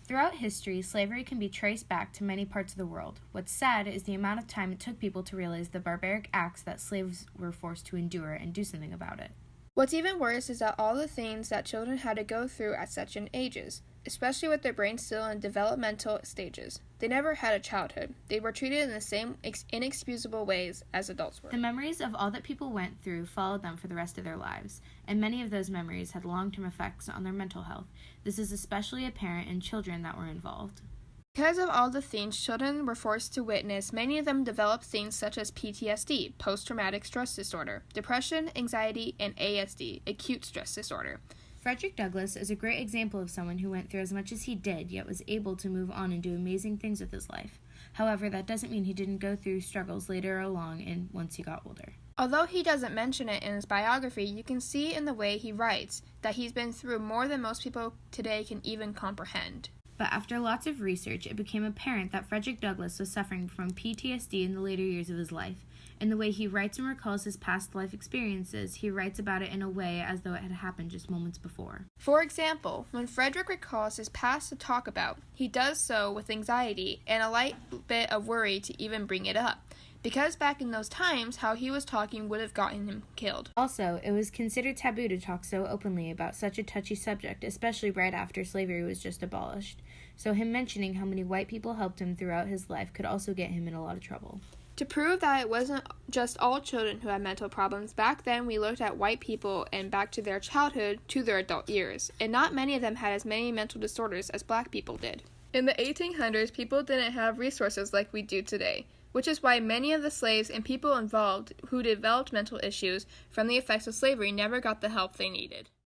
Throughout history, slavery can be traced back to many parts of the world. What's sad is the amount of time it took people to realize the barbaric acts that slaves were forced to endure and do something about it. What's even worse is that all the things that children had to go through at such young ages, especially with their brains still in developmental stages. They never had a childhood. They were treated in the same inexcusable ways as adults were. The memories of all that people went through followed them for the rest of their lives, and many of those memories had long-term effects on their mental health. This is especially apparent in children that were involved. Because of all the things children were forced to witness, many of them developed things such as PTSD, post-traumatic stress disorder, depression, anxiety, and ASD, acute stress disorder. Frederick Douglass is a great example of someone who went through as much as he did, yet was able to move on and do amazing things with his life. However, that doesn't mean he didn't go through struggles later along and once he got older. Although he doesn't mention it in his biography, you can see in the way he writes that he's been through more than most people today can even comprehend. But after lots of research, it became apparent that Frederick Douglass was suffering from PTSD in the later years of his life. In the way he writes and recalls his past life experiences, he writes about it in a way as though it had happened just moments before. For example, when Frederick recalls his past to talk about, he does so with anxiety and a light bit of worry to even bring it up. Because back in those times, how he was talking would have gotten him killed. Also, it was considered taboo to talk so openly about such a touchy subject, especially right after slavery was just abolished. So him mentioning how many white people helped him throughout his life could also get him in a lot of trouble. To prove that it wasn't just all children who had mental problems, back then we looked at white people and back to their childhood to their adult years, and not many of them had as many mental disorders as black people did. In the 1800s, people didn't have resources like we do today, which is why many of the slaves and people involved who developed mental issues from the effects of slavery never got the help they needed.